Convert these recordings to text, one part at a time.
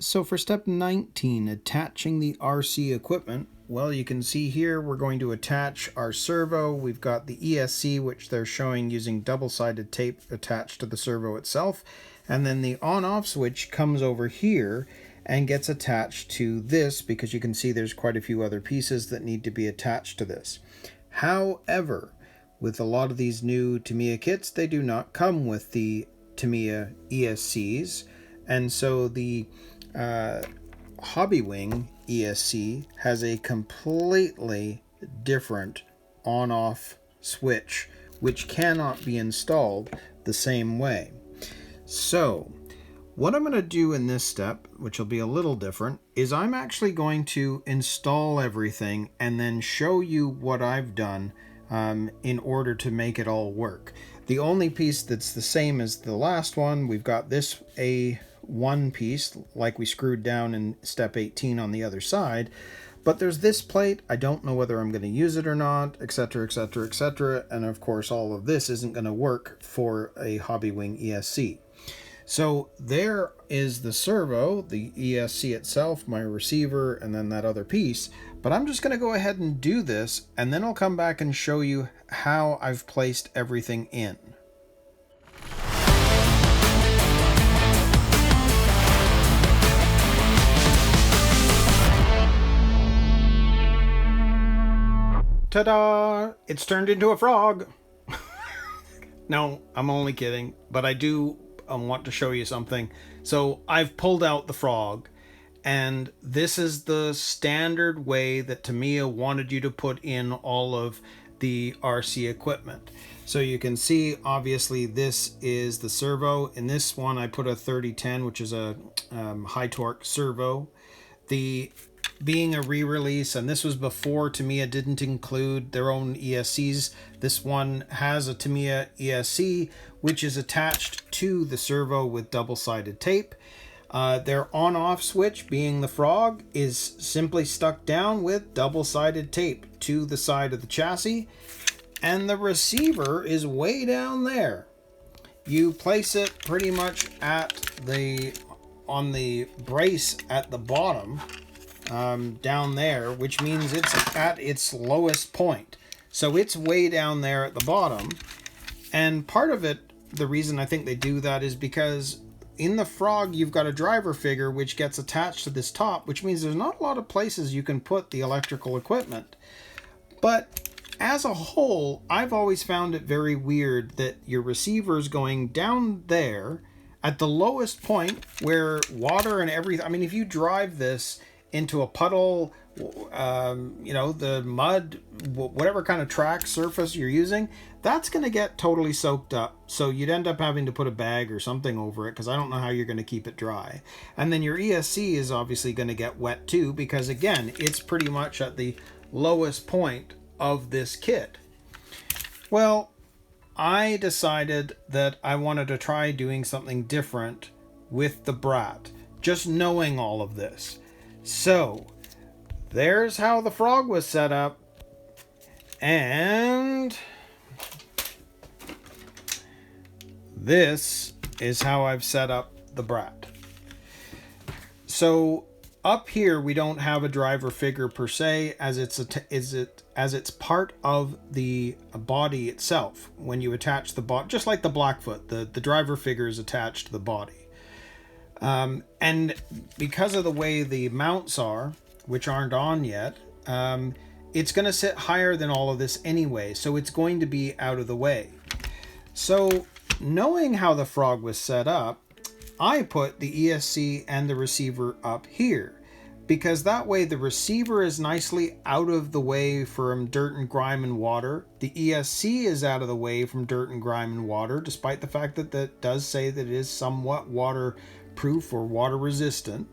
So for step 19, attaching the RC equipment, well, you can see here we're going to attach our servo. We've got the ESC, which they're showing using double-sided tape attached to the servo itself. And then the on-off switch comes over here and gets attached to this, because you can see there's quite a few other pieces that need to be attached to this. However, with a lot of these new Tamiya kits, they do not come with the Tamiya ESCs. And so the Hobbywing ESC has a completely different on-off switch, which cannot be installed the same way. So what I'm going to do in this step, which will be a little different, is I'm actually going to install everything and then show you what I've done in order to make it all work. The only piece that's the same as the last one, we've got this one piece like we screwed down in step 18 on the other side, but there's this plate. I don't know whether I'm going to use it or not, etc, etc, etc, and of course all of this isn't going to work for a Hobbywing ESC. So there is the servo, the ESC itself, my receiver, and then that other piece. But I'm just going to go ahead and do this, and then I'll come back and show you how I've placed everything in. Ta-da! It's turned into a frog! No, I'm only kidding, but I do want to show you something. So I've pulled out the frog, and this is the standard way that Tamiya wanted you to put in all of the RC equipment. So you can see, obviously, this is the servo. In this one, I put a 3010, which is a high torque servo. Being a re-release, and this was before Tamiya didn't include their own ESCs. This one has a Tamiya ESC, which is attached to the servo with double-sided tape. Their on-off switch, being the frog, is simply stuck down with double-sided tape to the side of the chassis, and the receiver is way down there. You place it pretty much on the brace at the bottom, down there, which means it's at its lowest point. So it's way down there at the bottom. And part of it, the reason I think they do that is because in the frog you've got a driver figure which gets attached to this top, which means there's not a lot of places you can put the electrical equipment. But as a whole, I've always found it very weird that your receiver's going down there at the lowest point where water and everything, I mean, if you drive this into a puddle, the mud, whatever kind of track surface you're using, that's going to get totally soaked up. So you'd end up having to put a bag or something over it, because I don't know how you're going to keep it dry. And then your ESC is obviously going to get wet too, because again, it's pretty much at the lowest point of this kit. Well, I decided that I wanted to try doing something different with the BRAT, just knowing all of this. So there's how the frog was set up, and this is how I've set up the BRAT. So up here we don't have a driver figure per se, as it's part of the body itself. When you attach the body, just like the Blackfoot, the driver figure is attached to the body. And because of the way the mounts are, which aren't on yet, it's going to sit higher than all of this anyway, so it's going to be out of the way. So knowing how the frog was set up, I put the ESC and the receiver up here, because that way the receiver is nicely out of the way from dirt and grime and water. The ESC is out of the way from dirt and grime and water, despite the fact that that does say that it is somewhat waterproof or water resistant.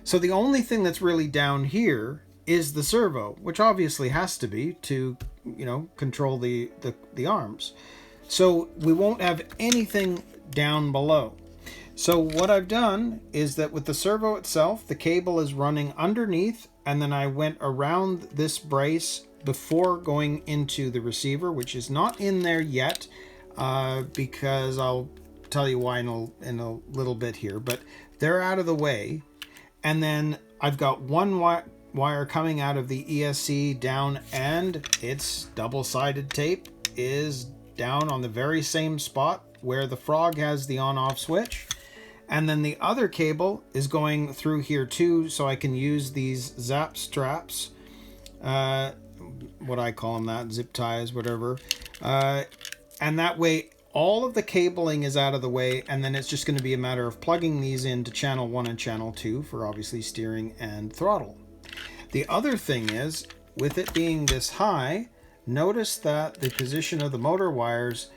So the only thing that's really down here is the servo, which obviously has to be to, control the arms. So we won't have anything down below. So what I've done is that with the servo itself, the cable is running underneath, and then I went around this brace before going into the receiver, which is not in there yet, because I'll tell you why in a little bit here, but they're out of the way. And then I've got one wire coming out of the ESC down, and its double-sided tape is down on the very same spot where the frog has the on-off switch. And then the other cable is going through here too, so I can use these zap straps, what I call them, that zip ties, whatever, and that way all of the cabling is out of the way, and then it's just going to be a matter of plugging these into channel 1 and channel 2 for obviously steering and throttle. The other thing is, with it being this high, notice that the position of the motor wires,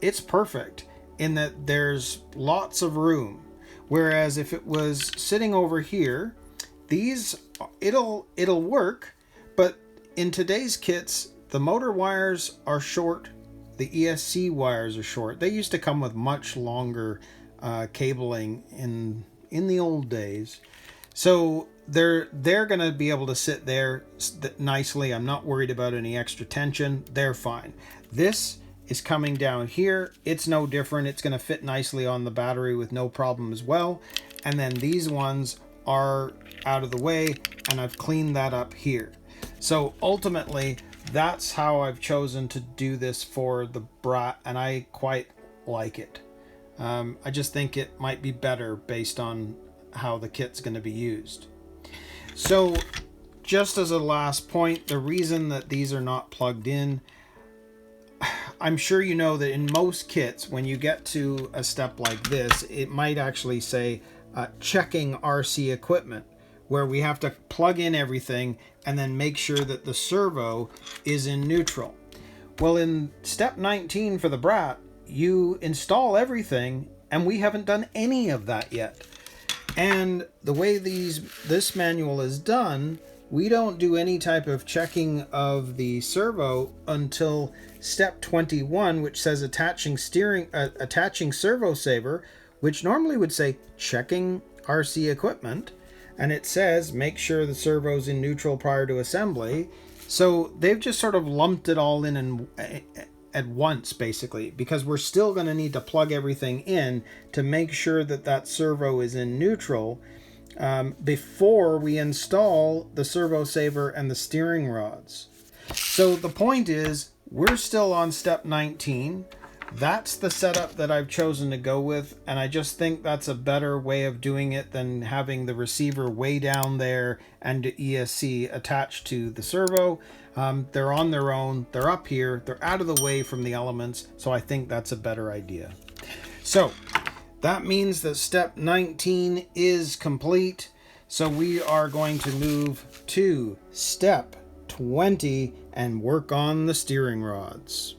it's perfect in that there's lots of room. Whereas if it was sitting over here, these, it'll work, but in today's kits, the motor wires are short, the ESC wires are short. They used to come with much longer cabling in the old days. So they're going to be able to sit there nicely. I'm not worried about any extra tension. They're fine. This is coming down here. It's no different. It's going to fit nicely on the battery with no problem as well. And then these ones are out of the way, and I've cleaned that up here. So ultimately, that's how I've chosen to do this for the BRAT, and I quite like it. I just think it might be better based on how the kit's going to be used. So just as a last point, the reason that these are not plugged in, I'm sure you know that in most kits, when you get to a step like this, it might actually say checking RC equipment, where we have to plug in everything and then make sure that the servo is in neutral. Well, in step 19 for the BRAT, you install everything, and we haven't done any of that yet. And the way this manual is done, we don't do any type of checking of the servo until step 21, which says attaching servo saver, which normally would say checking RC equipment, and it says make sure the servo's in neutral prior to assembly. So they've just sort of lumped it all in at once, basically, because we're still going to need to plug everything in to make sure that that servo is in neutral before we install the servo saver and the steering rods. So the point is, we're still on step 19. That's the setup that I've chosen to go with, and I just think that's a better way of doing it than having the receiver way down there and the ESC attached to the servo. They're on their own, they're up here, they're out of the way from the elements, so I think that's a better idea. So that means that step 19 is complete, so we are going to move to step 20 and work on the steering rods.